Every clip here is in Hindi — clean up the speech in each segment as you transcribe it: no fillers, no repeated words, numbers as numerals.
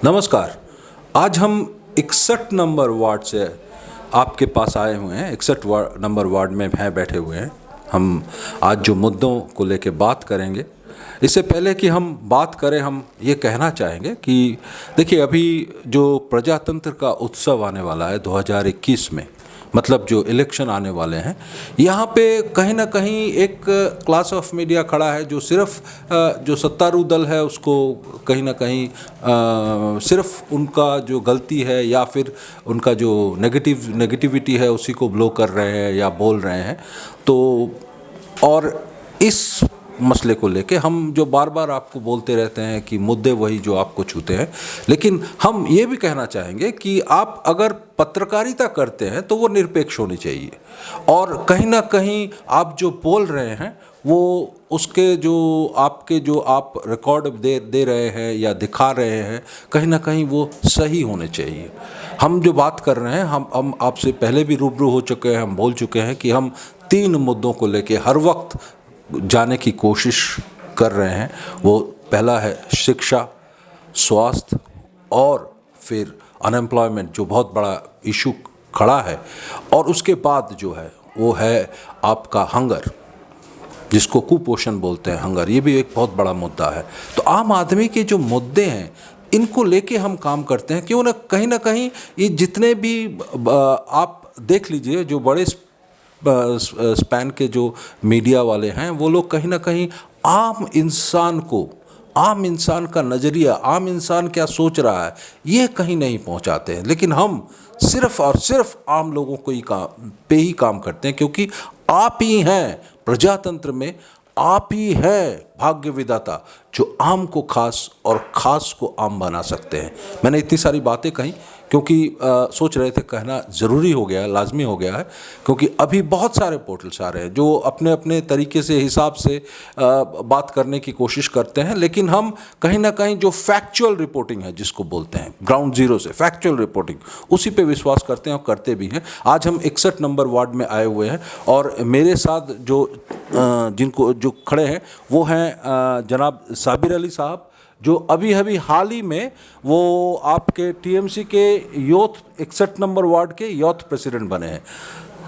नमस्कार। आज हम 61 नंबर वार्ड से आपके पास आए हुए हैं। 61 नंबर वार्ड में हैं बैठे हुए हैं। हम आज जो मुद्दों को लेकर बात करेंगे, इससे पहले कि हम बात करें, हम ये कहना चाहेंगे कि देखिए, अभी जो प्रजातंत्र का उत्सव आने वाला है 2021 में, मतलब जो इलेक्शन आने वाले हैं, यहाँ पे कहीं ना कहीं एक क्लास ऑफ मीडिया खड़ा है जो सिर्फ जो सत्तारूढ़ दल है उसको कहीं ना कहीं सिर्फ उनका जो गलती है या फिर उनका जो नेगेटिविटी है उसी को ब्लो कर रहे हैं या बोल रहे हैं। तो और इस मसले को लेके हम जो बार बार आपको बोलते रहते हैं कि मुद्दे वही जो आपको छूते हैं, लेकिन हम ये भी कहना चाहेंगे कि आप अगर पत्रकारिता करते हैं तो वो निरपेक्ष होनी चाहिए, और कहीं ना कहीं आप जो बोल रहे हैं वो उसके जो आप रिकॉर्ड दे रहे हैं या दिखा रहे हैं, कहीं ना कहीं वो सही होने चाहिए। हम जो बात कर रहे हैं, हम आपसे पहले भी रूबरू हो चुके हैं, हम बोल चुके हैं कि हम 3 मुद्दों को लेके हर वक्त जाने की कोशिश कर रहे हैं। वो पहला है शिक्षा, स्वास्थ्य और फिर अनएम्प्लॉयमेंट जो बहुत बड़ा इशू खड़ा है, और उसके बाद जो है वो है आपका हंगर, जिसको कुपोषण बोलते हैं, हंगर। ये भी एक बहुत बड़ा मुद्दा है। तो आम आदमी के जो मुद्दे हैं इनको लेके हम काम करते हैं। क्यों ना कहीं ये जितने भी आप देख लीजिए, जो बड़े स्पैन के जो मीडिया वाले हैं, वो लोग कहीं ना कहीं आम इंसान का नज़रिया, आम इंसान क्या सोच रहा है, ये कहीं नहीं पहुंचाते हैं। लेकिन हम सिर्फ और सिर्फ आम लोगों को ही काम करते हैं, क्योंकि आप ही हैं प्रजातंत्र में, आप ही है भाग्य विधाता जो आम को खास और खास को आम बना सकते हैं। मैंने इतनी सारी बातें कही क्योंकि सोच रहे थे कहना ज़रूरी हो गया है, लाजमी हो गया है, क्योंकि अभी बहुत सारे पोर्टल्स आ रहे हैं जो अपने अपने तरीके से, हिसाब से बात करने की कोशिश करते हैं। लेकिन हम कहीं ना कहीं जो फैक्चुअल रिपोर्टिंग है, जिसको बोलते हैं ग्राउंड जीरो से फैक्चुअल रिपोर्टिंग, उसी पे विश्वास करते हैं और करते भी हैं। आज हम 61 नंबर वार्ड में आए हुए हैं और मेरे साथ जो खड़े हैं वो हैं जनाब साबिर अली साहब, जो अभी हाल ही में वो आपके टीएमसी के यूथ 61 नंबर वार्ड के यूथ प्रेसिडेंट बने हैं।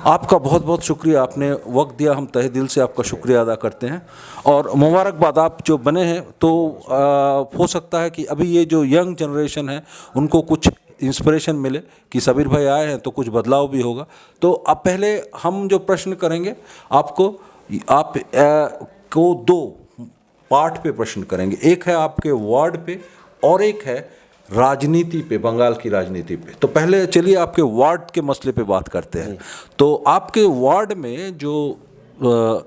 आपका बहुत बहुत शुक्रिया, आपने वक्त दिया, हम तहे दिल से आपका शुक्रिया अदा करते हैं और मुबारकबाद। आप जो बने हैं तो हो सकता है कि अभी ये जो यंग जनरेशन है उनको कुछ इंस्पिरेशन मिले कि सबीर भाई आए हैं तो कुछ बदलाव भी होगा। तो अब पहले हम जो प्रश्न करेंगे आपको, आप को 2 पार्ट पे प्रश्न करेंगे। एक है आपके वार्ड पे और एक है राजनीति पे, बंगाल की राजनीति पे। तो पहले चलिए आपके वार्ड के मसले पे बात करते हैं। तो आपके वार्ड में जो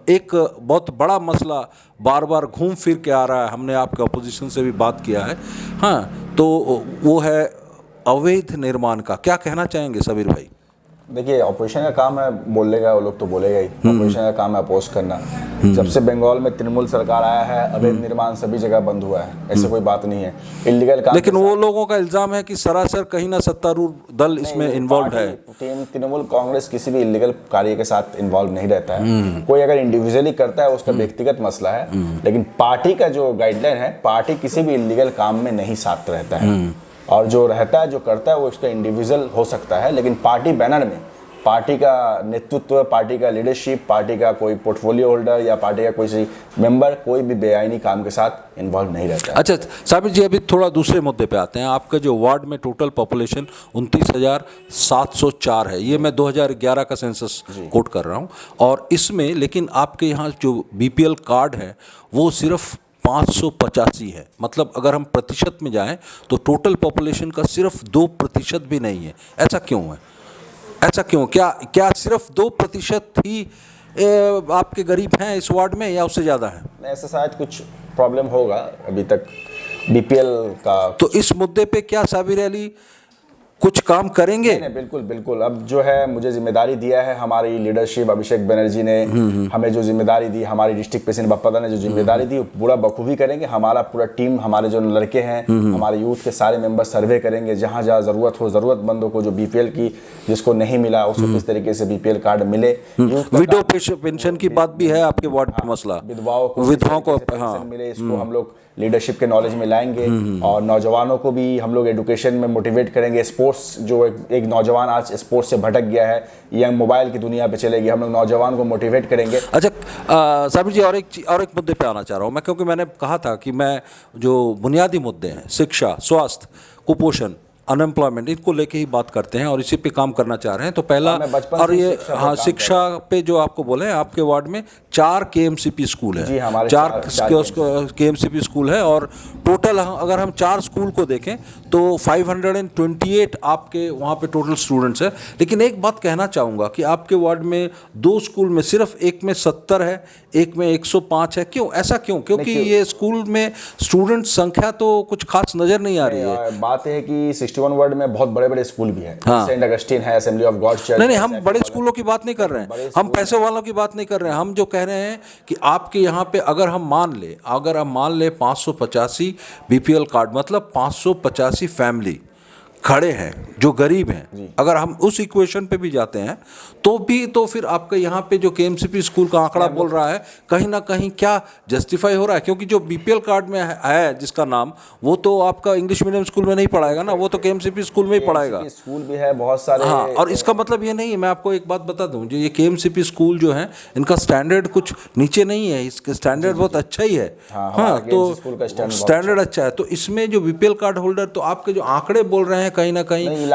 एक बहुत बड़ा मसला बार बार घूम फिर के आ रहा है, हमने आपके अपोजिशन से भी बात किया है, हाँ, तो वो है अवैध निर्माण का। क्या कहना चाहेंगे सबीर भाई? देखिए, ऑपोजिशन का काम है बोलने का, वो लोग तो बोलेगा ही। ऑपोजिशन का काम है अपोज करना। जब से बंगाल में तृणमूल सरकार आया है, अवैध निर्माण सभी जगह बंद हुआ है, ऐसे कोई बात नहीं है। इलीगल काम, लेकिन वो लोगों का इल्जाम है कि सरासर कहीं ना सत्तारूढ़ दल इसमें इन्वॉल्व है। तृणमूल कांग्रेस किसी भी इलीगल कार्य के साथ इन्वॉल्व नहीं रहता है। कोई अगर इंडिविजुअली करता है उसका व्यक्तिगत मसला है, लेकिन पार्टी का जो गाइडलाइन है, पार्टी किसी भी इलीगल काम में नहीं साथ रहता है, और जो रहता है, जो करता है, वो उसका इंडिविजुअल हो सकता है, लेकिन पार्टी बैनर में पार्टी का नेतृत्व, पार्टी का लीडरशिप, पार्टी का कोई पोर्टफोलियो होल्डर या पार्टी का कोई मेंबर कोई भी बेआईनी काम के साथ इन्वॉल्व नहीं रहता है। अच्छा साबिर जी, अभी थोड़ा दूसरे मुद्दे पे आते हैं। आपका जो वार्ड में टोटल पॉपुलेशन 29,704 है, ये मैं 2011 का सेंसस कोट कर रहा हूँ, और इसमें लेकिन आपके यहाँ जो बीपीएल कार्ड है वो सिर्फ 585 है। मतलब अगर हम प्रतिशत में जाएं तो टोटल पॉपुलेशन का सिर्फ 2% भी नहीं है। ऐसा क्यों है? ऐसा क्यों? क्या सिर्फ 2% ही आपके गरीब हैं इस वार्ड में, या उससे ज़्यादा है? ऐसा शायद कुछ प्रॉब्लम होगा अभी तक बीपीएल का। तो इस मुद्दे पे क्या साबिर अली कुछ काम करेंगे? नहीं, बिल्कुल बिल्कुल। अब जो है मुझे जिम्मेदारी दिया है हमारी लीडरशिप, अभिषेक बनर्जी ने हमें जो जिम्मेदारी दी, हमारी डिस्ट्रिक्ट प्रेसिडेंट बप्पा ने जो जिम्मेदारी दी, पूरा बखूबी करेंगे। हमारा पूरा टीम, हमारे जो लड़के हैं, हमारे यूथ के सारे मेंबर सर्वे करेंगे, जहाँ जहाँ जरूरत हो, जरूरतमंदों को जो बीपीएल की जिसको नहीं मिला उसको किस तरीके से बीपीएल कार्ड मिले। विडो पेंशन की बात भी है आपके वार्ड में मसला, विधवाओं को पेंशन मिले, इसको हम लोग लीडरशिप के नॉलेज में लाएंगे। और नौजवानों को भी हम लोग एजुकेशन में मोटिवेट करेंगे। स्पोर्ट्स, जो एक नौजवान आज स्पोर्ट्स से भटक गया है, यंग मोबाइल की दुनिया पे चलेगी, हम लोग नौजवान को मोटिवेट करेंगे। अच्छा साबिर जी, और एक मुद्दे पे आना चाह रहा हूँ मैं, क्योंकि मैंने कहा था कि मैं जो बुनियादी मुद्दे हैं, शिक्षा, स्वास्थ्य, कुपोषण, अनएम्प्लॉयमेंट, इनको लेके ही बात करते हैं और इसी पे काम करना चाह रहे हैं। तो पहला, और ये शिक्षा पे जो आपको बोले, आपके वार्ड में 4 केएमसीपी स्कूल है। जी, हमारे 4 केएमसीपी स्कूल है, और टोटल अगर हम 4 स्कूल को देखें तो 528 आपके वहाँ पे टोटल स्टूडेंट्स है। लेकिन एक बात कहना चाहूँगा कि आपके वार्ड में 2 स्कूल में सिर्फ एक में 70 है, एक में 105 है। क्यों ऐसा? क्योंकि ये स्कूल में स्टूडेंट संख्या तो कुछ खास नज़र नहीं आ रही है। बात है कि 61 वार्ड में बहुत बड़े बड़े स्कूल भी हैं। सेंट अगस्टिन है, असेंबली ऑफ गॉड चर्च। नहीं, हम बड़े स्कूलों की बात नहीं कर रहे हैं, हम पैसे वालों की बात नहीं कर रहे हैं। हम जो कह रहे हैं कि आपके यहाँ पे अगर हम मान ले 585 बीपीएल कार्ड, मतलब 585 फैमिली खड़े हैं जो गरीब हैं, अगर हम उस इक्वेशन पे भी जाते हैं तो फिर आपके यहाँ पे जो केएमसीपी स्कूल का आंकड़ा बोल रहा है, कहीं ना कहीं क्या जस्टिफाई हो रहा है? क्योंकि जो बीपीएल कार्ड में है जिसका नाम, वो तो आपका इंग्लिश मीडियम स्कूल में नहीं पढ़ाएगा ना, वो तो केएमसीपी स्कूल में ही पढ़ाएगा। स्कूल भी है बहुत सारे। हाँ, और इसका मतलब ये नहीं है, मैं आपको एक बात बता दूं, जो ये केएमसीपी स्कूल जो है, इनका स्टैंडर्ड कुछ नीचे नहीं है, इसका स्टैंडर्ड बहुत अच्छा ही है। हाँ, तो स्टैंडर्ड अच्छा है। तो इसमें जो बीपीएल कार्ड होल्डर, तो आपके जो आंकड़े बोल रहे हैं कहीं ना कहीं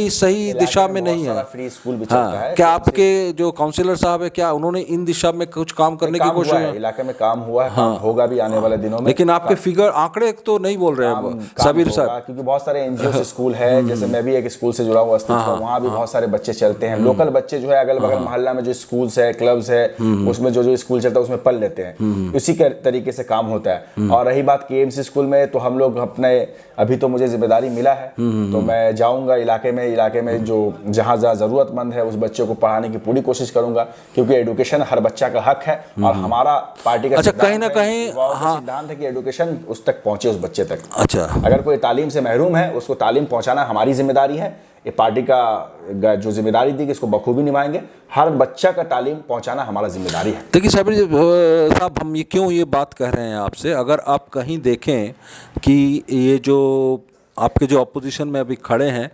सही दिशा में नहीं है। फ्री स्कूल भी चलता है। क्या आपके जो काउंसिलर साहब है, क्या उन्होंने इन दिशा में कुछ काम करने की कोशिश? इलाके में काम हुआ है, काम होगा भी आने वाले दिनों में। लेकिन आपके फिगर, आंकड़े तो नहीं बोल रहे हैं साबिर साहब, क्योंकि बहुत सारे एनजीओ स्कूल है। जैसे मैं भी एक स्कूल से जुड़ा हुआ हूं, वहाँ भी बहुत सारे बच्चे चलते हैं। लोकल बच्चे जो है, अगल बगल मोहल्ला में जो स्कूल्स है, क्लब्स है, उसमें जो स्कूल चलता है उसमें पढ़ लेते हैं। इसी के तरीके से काम होता है। और रही बात केएमसी स्कूल में, तो हम लोग अपने, अभी तो मुझे जिम्मेदारी मिला है, तो मैं जाऊंगा इलाके में जो जहाँ जरूरतमंद है उस बच्चे को पढ़ाने की पूरी कोशिश करूंगा, क्योंकि एजुकेशन हर बच्चा का हक है। और हमारा पार्टी का अच्छा, कहीं ना कहीं सिद्धांत है कि एजुकेशन उस तक पहुंचे, उस बच्चे तक। अच्छा, अगर कोई तालीम से महरूम है, उसको तालीम पहुंचाना हमारी जिम्मेदारी है। ये पार्टी का जो जिम्मेदारी दी कि इसको बखूबी निभाएंगे। हर बच्चा का तालीम पहुंचाना हमारा जिम्मेदारी है। देखिए साबिर साहब, हम क्यों ये बात कह रहे हैं आपसे, अगर आप कहीं देखें कि ये जो आपके जो अपोजिशन में अभी खड़े हैं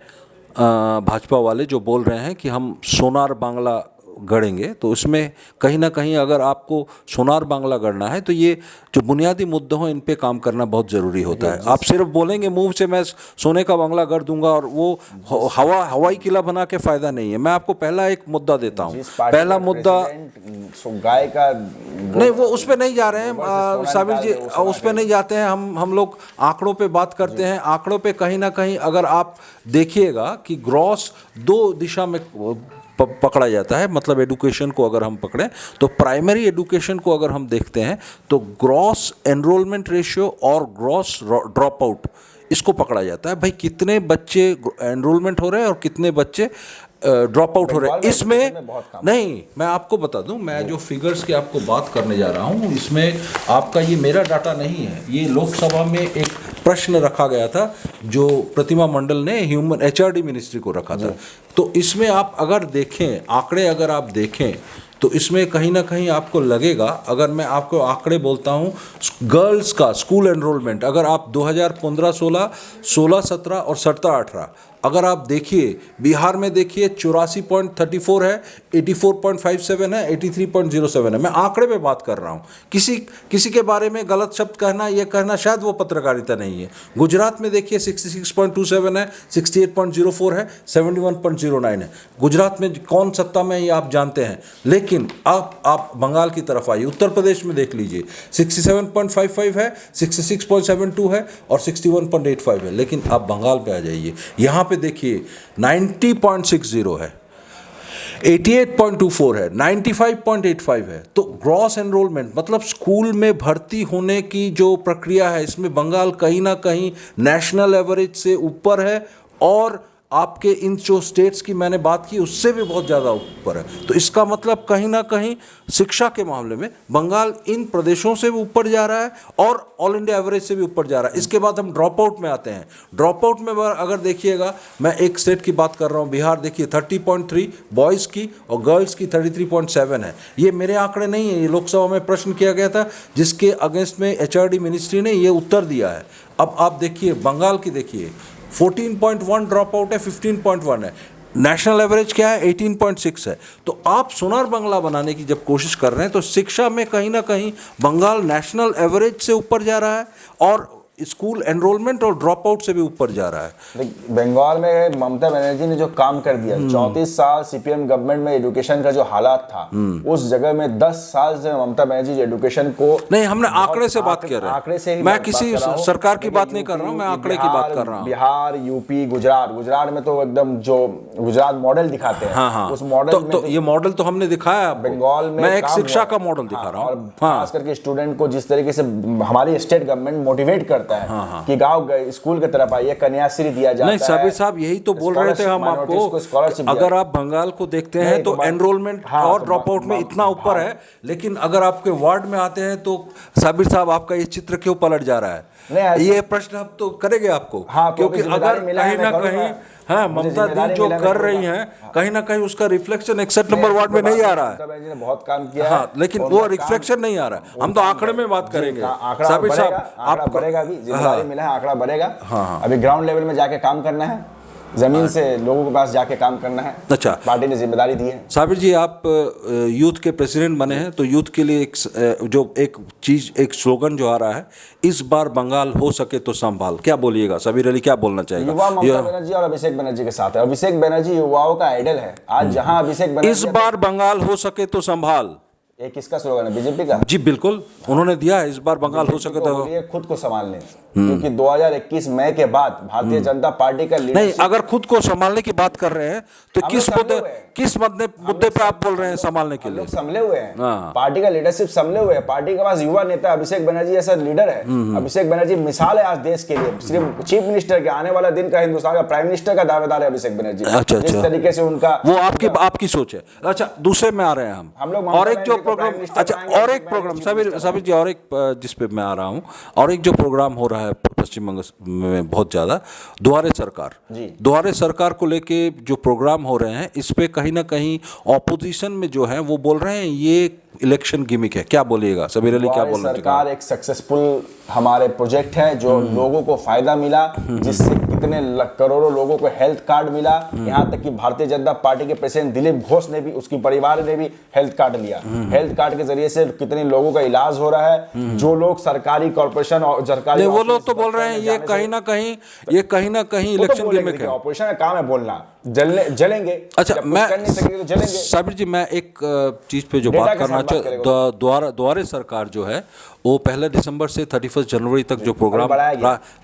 भाजपा वाले, जो बोल रहे हैं कि हम सोनार बांग्ला गढ़ेंगे, तो उसमें कहीं ना कहीं अगर आपको सोनार बांग्ला गढ़ना है तो ये जो बुनियादी मुद्दे हैं इन पे काम करना बहुत ज़रूरी होता है। आप सिर्फ बोलेंगे मुंह से मैं सोने का बांग्ला गढ़ दूंगा, और वो हवाई किला बना के फ़ायदा नहीं है। मैं आपको पहला एक मुद्दा देता हूँ। पहला मुद्दा, गाय का नहीं, वो उस पर नहीं जा रहे हैं साबिर जी, उस पर नहीं जाते हैं। हम लोग आंकड़ों पे बात करते हैं। आंकड़ों पे कहीं ना कहीं अगर आप देखिएगा कि ग्रॉस 2 दिशा में पकड़ा जाता है। मतलब एडुकेशन को अगर हम पकड़ें तो प्राइमरी एडुकेशन को अगर हम देखते हैं तो ग्रॉस एनरोलमेंट रेशियो और ग्रॉस ड्रॉप आउट, इसको पकड़ा जाता है। भाई कितने बच्चे एनरोलमेंट हो रहे हैं और कितने बच्चे ड्रॉप आउट हो रहे हैं। इसमें नहीं, मैं आपको बता दूं, मैं जो फिगर्स की आपको बात करने जा रहा हूं, इसमें आपका ये मेरा डाटा नहीं है। ये लोकसभा में एक प्रश्न रखा गया था जो प्रतिमा मंडल ने ह्यूमन एचआरडी मिनिस्ट्री को रखा था। तो इसमें आप अगर देखें, आंकड़े अगर आप देखें तो इसमें कहीं ना कहीं आपको लगेगा, अगर मैं आपको आंकड़े बोलता हूँ, गर्ल्स का स्कूल एनरोलमेंट अगर आप 2015-16, 16-17 और 17-18 अगर आप देखिए, बिहार में देखिए 84.34 है, 84.57 है, 83.07 है। मैं आंकड़े पे बात कर रहा हूँ। किसी के बारे में गलत शब्द कहना, ये कहना शायद वो पत्रकारिता नहीं है। गुजरात में देखिए 66.27 है, 68.04 है, 71.09 है। गुजरात में कौन सत्ता में है ये आप जानते हैं। लेकिन आप बंगाल की तरफ आइए, उत्तर प्रदेश में देख लीजिए 67.55 है, 66.72 है और 61.85 है। लेकिन आप बंगाल पे आ जाइए, यहाँ पे देखिए 90.60 है, 88.24 है, 95.85 है। तो ग्रॉस एनरोलमेंट मतलब स्कूल में भर्ती होने की जो प्रक्रिया है, इसमें बंगाल कहीं ना कहीं नेशनल एवरेज से ऊपर है। और आपके इन जो स्टेट्स की मैंने बात की उससे भी बहुत ज़्यादा ऊपर है। तो इसका मतलब कहीं ना कहीं शिक्षा के मामले में बंगाल इन प्रदेशों से भी ऊपर जा रहा है और ऑल इंडिया एवरेज से भी ऊपर जा रहा है। इसके बाद हम ड्रॉप आउट में आते हैं। ड्रॉप आउट में अगर देखिएगा, मैं एक स्टेट की बात कर रहा हूँ, बिहार, देखिए 30.3 बॉयज़ की और गर्ल्स की 33.7 है। ये मेरे आंकड़े नहीं है, ये लोकसभा में प्रश्न किया गया था जिसके अगेंस्ट में HRD मिनिस्ट्री ने ये उत्तर दिया है। अब आप देखिए बंगाल की, देखिए 14.1 ड्रॉप आउट है, 15.1 है, नेशनल एवरेज क्या है 18.6 है। तो आप सोनार बंगला बनाने की जब कोशिश कर रहे हैं तो शिक्षा में कहीं ना कहीं बंगाल नेशनल एवरेज से ऊपर जा रहा है और स्कूल एनरोलमेंट और ड्रॉप आउट से भी ऊपर जा रहा है। बंगाल में ममता बनर्जी ने जो काम कर दिया, 34 साल CPM गवर्नमेंट में एजुकेशन का जो हालात था, उस जगह में 10 साल से ममता बनर्जी एजुकेशन को नहीं, हमने आंकड़े से बात कर रहे हैं, आंकड़े से ही मैं किसी सरकार की बात नहीं कर रहा हूं, मैं आंकड़े की बात कर रहा हूं। बिहार, यूपी, गुजरात में तो एकदम जो गुजरात मॉडल दिखाते हैं, हाँ, उस मॉडल में तो ये मॉडल तो हमने दिखाया आपको। बंगाल में, मैं एक शिक्षा का मॉडल दिखा रहा हूँ, खास करके स्टूडेंट को जिस तरीके से हमारी स्टेट गवर्नमेंट मोटिवेट करता है कि गांव स्कूल की तरफ आइए, कन्याश्री दिया जाता है। नहीं, साबिर साहब यही तो बोल रहे थे हम आपको, अगर आप बंगाल को देखते हैं तो एनरोलमेंट और ड्रॉप आउट में इतना ऊपर है, लेकिन अगर आपके वार्ड में आते हैं तो साबिर साहब आपका ये चित्र क्यों पलट जा रहा है? ये प्रश्न अब तो करेंगे आपको, क्योंकि अगर कहीं ना कहीं ममता दी जो कर रही हैं कहीं ना कहीं उसका रिफ्लेक्शन 61 नंबर वार्ड में नहीं आ रहा है। ममता जी ने बहुत काम किया है, लेकिन वो रिफ्लेक्शन नहीं आ रहा है। हम तो आंकड़े में बात करेंगे साबिर साहब, आंकड़ा बढ़ेगा भी, जिम्मेदारी मिला है, आंकड़ा बढ़ेगा। अभी ग्राउंड लेवल में जाके काम करना है, जमीन से लोगों के पास जाके काम करना है। अच्छा, पार्टी ने जिम्मेदारी दी है। साबिर जी, आप यूथ के प्रेसिडेंट बने हैं, तो यूथ के लिए एक स्लोगन जो आ रहा है, इस बार बंगाल हो सके तो संभाल, क्या बोलिएगा? सबीर अली क्या बोलना चाहेगा? युवा ममता बनर्जी और अभिषेक बनर्जी के साथ है। अभिषेक बनर्जी युवाओं का आइडल है। आज जहां अभिषेक बनर्जी, इस बार बंगाल हो सके तो संभाल, ये किसका स्लोगन है? बीजेपी का? जी बिल्कुल, उन्होंने दिया है, इस बार बंगाल हो सके तो खुद को संभालने, क्योंकि 2021 मई के बाद भारतीय जनता पार्टी का नहीं, अगर खुद को संभालने की बात कर रहे हैं तो किस मुद्दे पे आप बोल रहे हैं संभालने के लिए? लोग संभले हुए हैं, पार्टी का लीडरशिप संभले हुए हैं। पार्टी के पास युवा नेता अभिषेक बनर्जी ऐसा लीडर है। अभिषेक बनर्जी मिसाल है आज देश के लिए, सिर्फ चीफ मिनिस्टर के, आने वाला दिन का हिंदुस्तान का प्राइम मिनिस्टर का दावेदार है अभिषेक बनर्जी। जिस तरीके से उनका, वो आपकी सोच है। अच्छा, दूसरे में आ रहे हैं हम लोग, और एक जो प्रोग्राम, अच्छा और एक प्रोग्राम साबिर जी, और एक जिस पे मैं आ रहा हूँ, और एक जो प्रोग्राम हो रहा है पश्चिम बंगाल में बहुत ज़्यादा, द्वारे सरकार को लेके जो प्रोग्राम हो रहे हैं, इस पे कहीं ना कहीं ऑपोजिशन में जो है वो बोल रहे हैं ये इलेक्शन गिमिक है। क्या बोलिएगा सबीर अली, क्या बोलना चाहिए? सरकार एक सक्सेसफुल हमारे प्रोजेक्ट है जो लोगों को फायदा मिला, जिससे कितने करोड़ों लोगों को हेल्थ कार्ड मिला। यहाँ तक कि भारतीय जनता पार्टी के प्रेसिडेंट दिलीप घोष ने भी, उसकी परिवार ने भी हेल्थ कार्ड लिया। हेल्थ कार्ड के जरिए से कितने लोगों का इलाज हो रहा है। जो लोग सरकारी कॉर्पोरेशन और सरकारी, वो लोग तो बोल रहे हैं ये कहीं ना कहीं इलेक्शन गिमिक है। ऑपरेशन का काम है बोलना, जलेंगे। अच्छा, मैं साबिर जी, मैं एक चीज पे जो बात करना द्वारे सरकार जो है वो 1 दिसंबर से 31 जनवरी तक जो प्रोग्राम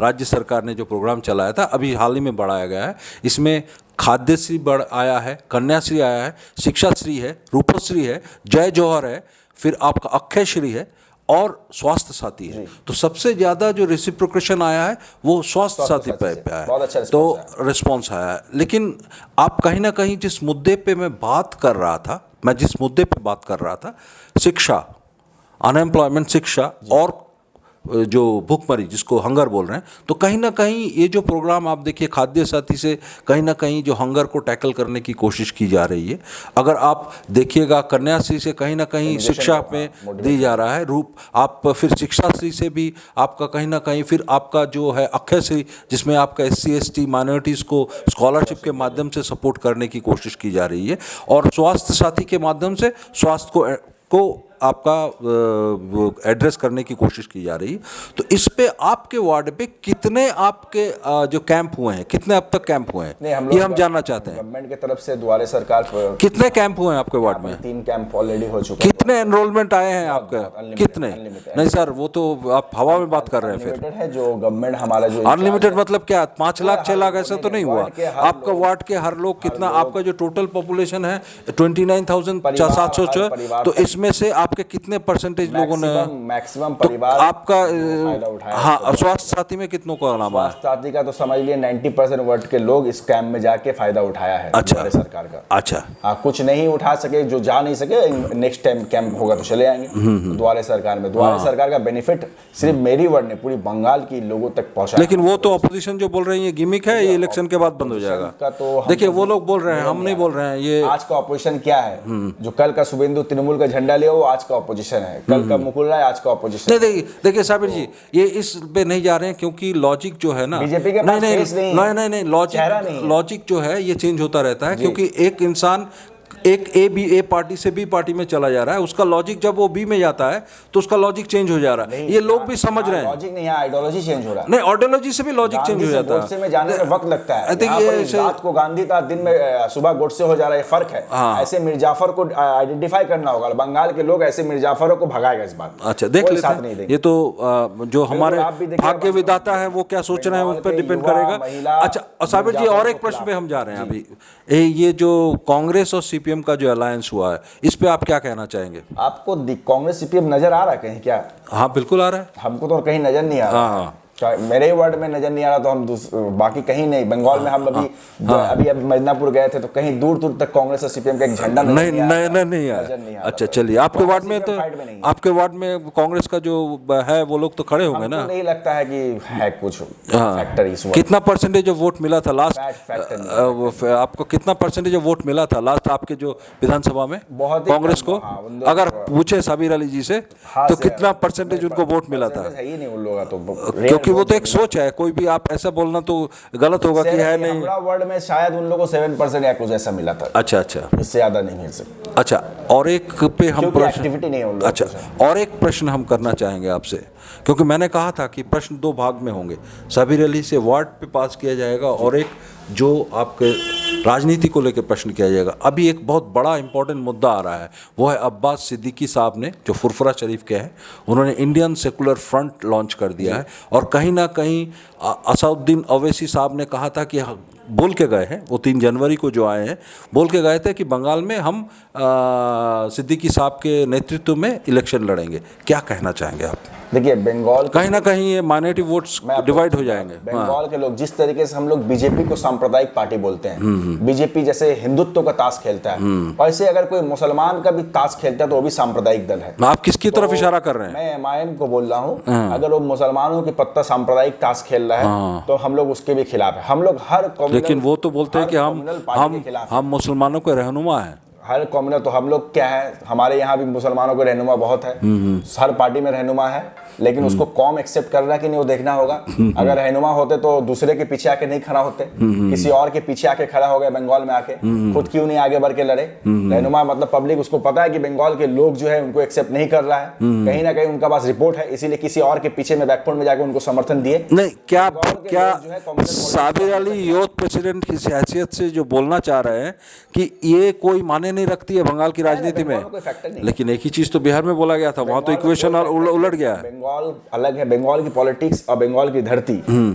राज्य सरकार ने जो प्रोग्राम चलाया था, अभी हाल ही में बढ़ाया गया है। इसमें खाद्यश्री आया है, कन्याश्री आया है, शिक्षाश्री है, रूपश्री है, जय जौहर है, फिर आपका अक्षय श्री है और स्वास्थ्य साथी है। तो सबसे ज्यादा जो रेसिप्रोकेशन आया है वो स्वास्थ्य साथी पे आया है, तो रिस्पॉन्स आया है। लेकिन आप कहीं ना कहीं जिस मुद्दे पे मैं बात कर रहा था, शिक्षा, अनएम्प्लॉयमेंट, शिक्षा और जो भूखमरी जिसको हंगर बोल रहे हैं, तो कहीं ना कहीं ये जो प्रोग्राम आप देखिए, खाद्य साथी से कहीं ना कहीं जो हंगर को टैकल करने की कोशिश की जा रही है। अगर आप देखिएगा, कन्याश्री से कहीं ना कहीं शिक्षा में दी जा रहा है आप फिर शिक्षाश्री से भी आपका कहीं ना कहीं, फिर आपका जो है अक्षयश्री, जिसमें आपका SC ST माइनॉरिटीज़ को स्कॉलरशिप के माध्यम से सपोर्ट करने की कोशिश की जा रही है, और स्वास्थ्य साथी के माध्यम से स्वास्थ्य को आपका एड्रेस करने की कोशिश की जा रही है। तो इस पे आपके वार्ड पे कितने आपके जो कैंप हुए हैं, कितने अब तक कैंप हुए हैं, ये हम जानना चाहते हैं। गवर्नमेंट की तरफ से द्वारे सरकार कितने कैंप हुए हैं आपके वार्ड में? 3 कैंप ऑलरेडी हो चुके हैं। कितने एनरोलमेंट आए हैं आपके? कितने? नहीं सर, वो तो आप हवा में बात कर रहे हैं। फिर है जो गवर्नमेंट हमारा जो अनलिमिटेड मतलब क्या, 5 लाख 6 लाख ऐसा तो नहीं हुआ? आपका वार्ड के हर लोग कितना, आपका जो टोटल पॉपुलेशन है 29,700, तो इसमें से आप आपके कितने परसेंटेज लोगों ने, मैक्सिमम तो परिवार आपका फायदा उठाया। हाँ, स्वास्थ्य साथी में कितनों को नाम आया? स्वास्थ्य साथी का तो समझ लिए 90% वर्ग के लोग इस कैंप में जाके फायदा उठाया है अच्छा। सरकार का। अच्छा, हाँ, कुछ नहीं उठा सके, जो जा नहीं सके, नेक्स्ट टाइम कैंप होगा तो चले आएंगे द्वारे सरकार में। द्वारे सरकार का बेनिफिट सिर्फ मेरी वर्ड ने पूरी बंगाल की लोगों तक पहुंचा। लेकिन वो तो अपोजिशन जो बोल रही है गिमिक है, ये इलेक्शन के बाद बंद हो जाएगा। तो देखिए वो लोग बोल रहे हैं, हम नहीं बोल रहे हैं। ये आज का ऑपोजिशन क्या है? जो कल का शुभेंदु तृणमूल का झंडा लिया वो आज का ऑपोजिशन है, कल का मुकुल राय आज का ऑपोजिशन। नहीं, देखिए साबिर जी, ये इस पे नहीं जा रहे हैं क्योंकि लॉजिक जो है ना, बीजेपी के पास फेस नहीं है। नहीं, लॉजिक जो है ये चेंज होता रहता है, क्योंकि एक इंसान एक ए पार्टी से बी पार्टी में चला जा रहा है, उसका लॉजिक जब वो बी में जाता है तो उसका लॉजिक चेंज हो जा रहा है। ये लोग भी समझ रहे हैं। लॉजिक नहीं है, आइडियोलॉजी चेंज हो रहा है। नहीं, आइडियोलॉजी से भी लॉजिक चेंज हो जाता है। गोडसे में जाने में वक्त लगता है। यहाँ पर रात को गांधी था, दिन में सुबह गोडसे हो जा रहा है, फर्क है। ऐसे मिर्जाफर को आइडेंटिफाई करना होगा। बंगाल के लोग ऐसे मिर्जाफरों को भगाएगा इस बात। अच्छा, देख लेते हैं। ये तो जो हमारे भाग्य विधाता है वो क्या सोच रहे हैं उस पर डिपेंड करेगा। अच्छा साबिर जी, और एक प्रश्न पे हम जा रहे हैं अभी। ये जो कांग्रेस और सीपीएम का जो अलायंस हुआ है, इस पे आप क्या कहना चाहेंगे? आपको कांग्रेस सीपीएम नजर आ रहा है कहीं क्या? हाँ बिल्कुल आ रहा है। हमको तो कहीं नजर नहीं आ रहा। हाँ, मेरे ही वर्ड में नजर नहीं आ रहा तो हम बाकी कहीं नहीं। बंगाल में हम अभी मिदनापुर गए थे तो कहीं दूर दूर तक कांग्रेस और सीपीएम का एक झंडा नहीं आया। अच्छा चलिए, आपके वार्ड में तो आपके वार्ड में कांग्रेस का जो है वो लोग तो खड़े होंगे ना? नहीं लगता है कि है कुछ फैक्टर इस वक्त। कितना परसेंटेज ऑफ वोट मिला था लास्ट? आपको कितना परसेंटेज ऑफ वोट मिला था लास्ट आपके जो विधानसभा में कांग्रेस को? अगर पूछे साबिर अली जी से तो कितना परसेंटेज उनको वोट मिला था? सही नहीं उन लोगों तो, क्योंकि वो तो एक सोच है, कोई भी आप ऐसा बोलना तो गलत होगा कि है नहीं। हमारा वर्ड में शायद उन लोगों को 7% या कुछ ऐसा मिला था। अच्छा, इससे ज्यादा नहीं मिल सकता। अच्छा, और एक पे हम एक्टिविटी नहीं है उन लोगों। अच्छा, और एक प्रश्न हम करना चाहेंगे आपसे, क्योंकि मैंने कहा था कि प्रश्न दो भाग में होंगे। साबिर अली से वार्ड पे पास किया जाएगा और एक जो आपके राजनीति को लेकर प्रश्न किया जाएगा। अभी एक बहुत बड़ा इंपॉर्टेंट मुद्दा आ रहा है, वो है अब्बास सिद्दीकी साहब ने, जो फुरफुरा शरीफ के हैं, उन्होंने इंडियन सेकुलर फ्रंट लॉन्च कर दिया है। और कहीं ना कहीं असदुद्दीन ओवैसी साहब ने कहा था कि बोल के गए हैं, वो 3 जनवरी को जो आए हैं, बोल के गए थे कि बंगाल में हम सिद्दीकी साहब के नेतृत्व में इलेक्शन लड़ेंगे। क्या कहना चाहेंगे आप? देखिए, बंगाल कहीं ना कहीं ये माइनॉरिटी वोट्स डिवाइड हो जाएंगे। बंगाल के लोग जिस तरीके से हम लोग बीजेपी को सांप्रदायिक पार्टी बोलते हैं, बीजेपी जैसे हिंदुत्व का ताश खेलता है, वैसे अगर कोई मुसलमान का भी ताश खेलता है तो वो भी सांप्रदायिक दल है। आप किसकी तरफ इशारा कर रहे हैं? मैं एमआईएम को बोल रहा हूँ। अगर वो मुसलमानों की पत्ता सांप्रदायिक ताश खेल रहा है तो हम लोग उसके भी खिलाफ है। हम लोग हर कम्युनल, लेकिन वो तो बोलते हैं कि हम मुसलमानों के रहनुमा हैं। हर कम्युनल, तो हम लोग क्या है, हमारे यहाँ भी मुसलमानों के रहनुमा बहुत है, हर पार्टी में रहनुमा है, लेकिन उसको कौम एक्सेप्ट कर रहा है कि नहीं वो देखना होगा। अगर रहनुमा होते तो दूसरे के पीछे आके नहीं खड़ा होते, किसी और के पीछे आके खड़ा हो गए बंगाल में आके, खुद क्यों नहीं आगे बढ़ के लड़े? रहनुमा मतलब पब्लिक, उसको पता है कि बंगाल के लोग जो है उनको एक्सेप्ट नहीं कर रहा है, कहीं ना कहीं उनका पास रिपोर्ट है, इसीलिए किसी और के पीछे में बैकफुट में जाके उनको समर्थन दिए। नहीं, क्या साबिर अली यूथ प्रेसिडेंट की हैसियत से जो बोलना चाह रहे हैं कि ये कोई माने नहीं रखती है बंगाल की राजनीति में? लेकिन एक ही चीज तो बिहार में बोला गया था, वहां तो इक्वेशन उलट गया है। बंगाल अलग है, बंगाल की पॉलिटिक्स और बंगाल की धरती,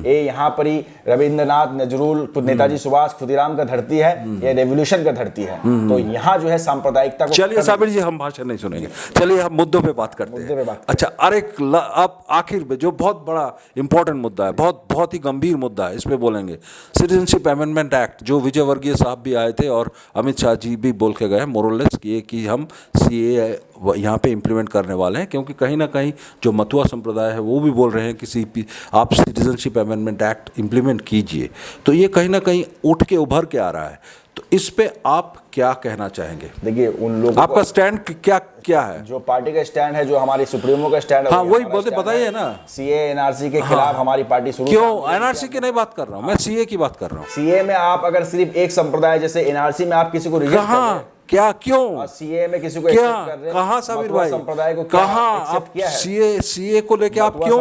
ये यहाँ पर ही रविंद्रनाथ, नजरुल, नेताजी सुभाष, खुदीराम का धरती है, ये रेवोल्यूशन का धरती है। तो यहाँ जो है सांप्रदायिकता को। चलिए साबिर जी, हम भाषण नहीं सुनेंगे, चलिए हम मुद्दों पे बात करते हैं। अच्छा, अरे अब आखिर में जो बहुत बड़ा इंपॉर्टेंट मुद्दा है, बहुत ही गंभीर मुद्दा है, इस पे बोलेंगे। सिटीजनशिप अमेंडमेंट एक्ट, जो विजय वर्गीय साहब भी आए थे और अमित शाह जी भी बोल के गए मोरलेस कि हम सीए यहाँ पे इम्प्लीमेंट करने वाले हैं, क्योंकि कहीं ना कहीं जो मथुआ संप्रदाय है वो भी बोल रहे हैं कि आप सिटीजनशिप अमेंडमेंट एक्ट इम्प्लीमेंट कीजिए। तो ये कहीं ना कहीं उठ के उभर के आ रहा है, तो इस पे आप क्या कहना चाहेंगे? देखिए, उन लोगों आपका स्टैंड क्या है? जो पार्टी का स्टैंड है, जो हमारी सुप्रीमो का स्टैंड है, हाँ वही बोलते, बताइए ना। सीए एनआरसी के खिलाफ हमारी पार्टी शुरू। क्यों? एनआरसी की नहीं बात कर रहा हूँ मैं, सीए की बात कर रहा हूँ। सीए में आप अगर सिर्फ एक संप्रदाय, जैसे एनआरसी में आप किसी को रिजेक्ट कर रहे हैं, क्या क्यों? सीए में किसी को क्या कर रहे हैं, कहाँ साबिर भाई, संप्रदाय को कहाँ आप सीए को लेके आप क्यों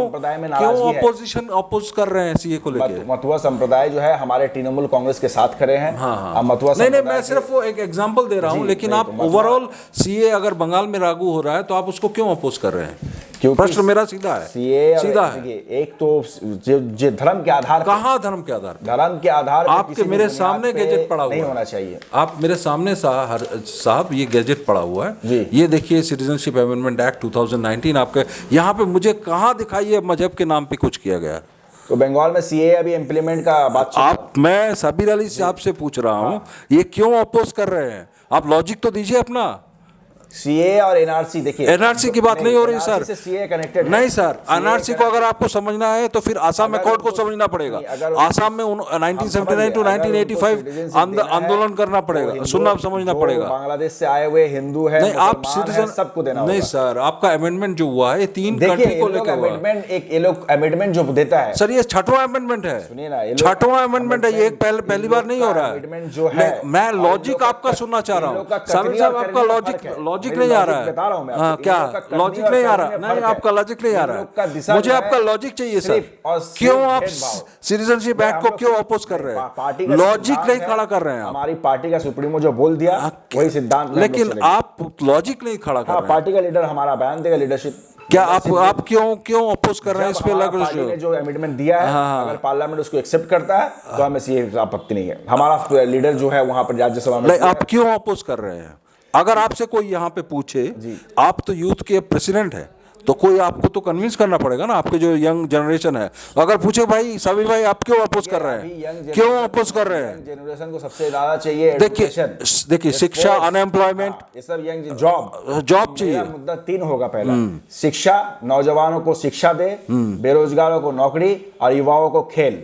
अपोज कर रहे हैं? सीए को लेके मथुआ संप्रदाय जो है हमारे तृणमूल कांग्रेस के साथ खड़े हैं। हाँ। मथुआ नहीं, मैं सिर्फ वो एक एग्जांपल दे रहा हूँ, लेकिन आप ओवरऑल सीए अगर बंगाल में लागू हो रहा है तो आप उसको क्यों अपोज कर रहे हैं? क्योंकि प्रश्न मेरा सीधा है, सीधा है। एक तो जो धर्म के आधार, कहाँ धर्म के आधार, धर्म के आधार आपके मेरे सामने गैजेट पड़ा हुआ नहीं होना चाहिए। आप मेरे सामने साहब ये गैजेट पड़ा हुआ है, ये देखिए सिटीजनशिप अमेंडमेंट एक्ट 2019 आपके यहाँ पे मुझे कहाँ दिखाई है मजहब के नाम पे कुछ किया गया। तो बंगाल में सीए अभी इम्प्लीमेंट का बात मैं सबीर अली साहब से पूछ रहा हूँ, ये क्यों अपोज कर रहे हैं? आप लॉजिक तो दीजिए अपना। सीए और एनआरसी, देखिए एनआरसी की बात नहीं हो रही सर, सीए कनेक्टेड नहीं सर। एनआरसी को अगर आपको समझना है तो फिर आसाम में कोर्ट को समझना पड़ेगा। आसाम में 1979 टू 1985 आंदोलन करना पड़ेगा, सुनना समझना पड़ेगा। बांग्लादेश से आए हुए हिंदू है, नहीं आप सिटीजन सबको देना नहीं सर। आपका अमेंडमेंट जो हुआ है 3 कंट्री को लेकर हुआ है। ये लोग अमेंडमेंट जो देता है सर, ये 6वां अमेंडमेंट है, सुनिए ना, 6वां अमेंडमेंट है, ये पहली बार नहीं हो रहा है। जो है मैं लॉजिक आपका सुनना चाह रहा हूँ साबिर साहब, आपका लॉजिक नहीं आ रहा है। क्या लॉजिक नहीं आ रहा? नहीं, आपका लॉजिक नहीं आ रहा। मुझे आपका लॉजिक चाहिए सर। क्यों आप सिटीजनशिप एक्ट को क्यों अपोज कर रहे हैं? लॉजिक नहीं खड़ा कर रहे हैं। हमारी पार्टी का सुप्रीमो जो बोल दिया वही सिद्धांत, लेकिन आप लॉजिक नहीं खड़ा कर रहे हैं। पार्टी का लीडर हमारा बयान देगा, लीडरशिप क्या आप क्यों अपोज कर रहे हैं इस पे? पार्टी ने जो अमेंडमेंट दिया है, अगर पार्लियामेंट उसको एक्सेप्ट करता है तो हमें सीए आपत्ति नहीं है। हमारा लीडर जो है वहां पर राज्यसभा में, आप क्यों अपोज कर रहे हैं? अगर आपसे कोई यहाँ पे पूछे, आप तो यूथ के प्रेसिडेंट है, तो कोई आपको तो कन्विंस करना पड़ेगा ना, आपके जो यंग जनरेशन है। अगर पूछे भाई सबीर भाई आप क्यों अपोज कर रहे हैं, क्यों अपोज कर रहे हैं? जनरेशन को सबसे ज्यादा चाहिए देखिए शिक्षा, अनएम्प्लॉयमेंट, ये सब यंग जॉब चाहिए। मुद्दा 3 होगा। पहला शिक्षा, नौजवानों को शिक्षा दे, बेरोजगारों को नौकरी और युवाओं को खेल।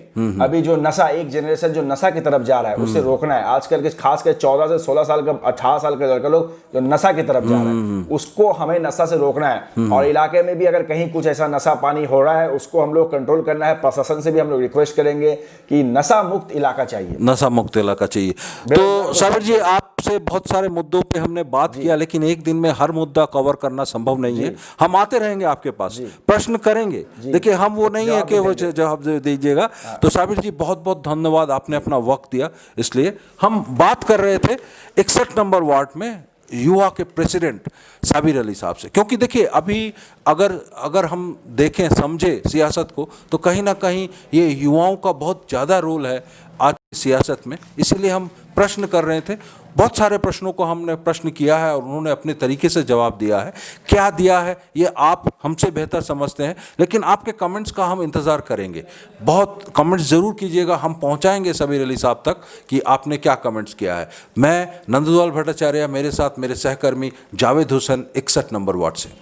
अभी जो नशा, एक जनरेशन जो नशा की तरफ जा रहा है उसे रोकना है। आजकल के खासकर 14 से 16 साल का, 18 साल के लड़के लोग जो नशा की तरफ जा रहे हैं, उसको हमें नशा से रोकना है। और इलाके में भी अगर कहीं कुछ ऐसा नशा पानी हो रहा है उसको हम लोग कंट्रोल करना है। प्रशासन से भी हम लोग रिक्वेस्ट करेंगे कि नशा मुक्त इलाका चाहिए, नशा मुक्त इलाका चाहिए। तो साबिर जी, आपसे बहुत सारे मुद्दों पे हमने बात किया, लेकिन एक दिन में हर मुद्दा कवर करना संभव नहीं है। हम आते रहेंगे आपके पास, प्रश्न करेंगे। देखिए हम वो नहीं है कि वो जवाब दीजिएगा। तो साबिर जी बहुत बहुत धन्यवाद, आपने अपना वक्त दिया। इसलिए हम बात कर रहे थे 61 नंबर वार्ड में युवा के प्रेसिडेंट साबिर अली साहब से, क्योंकि देखिए अभी अगर हम देखें समझे सियासत को, तो कहीं ना कहीं ये युवाओं का बहुत ज़्यादा रोल है आज की सियासत में। इसीलिए हम प्रश्न कर रहे थे। बहुत सारे प्रश्नों को हमने प्रश्न किया है और उन्होंने अपने तरीके से जवाब दिया है। क्या दिया है ये आप हमसे बेहतर समझते हैं, लेकिन आपके कमेंट्स का हम इंतज़ार करेंगे। बहुत कमेंट्स ज़रूर कीजिएगा, हम पहुंचाएंगे सबीर अली साहब तक कि आपने क्या कमेंट्स किया है। मैं नंदलाल भट्टाचार्य, मेरे साथ मेरे सहकर्मी जावेद हुसैन, 61 नंबर वार्ड से।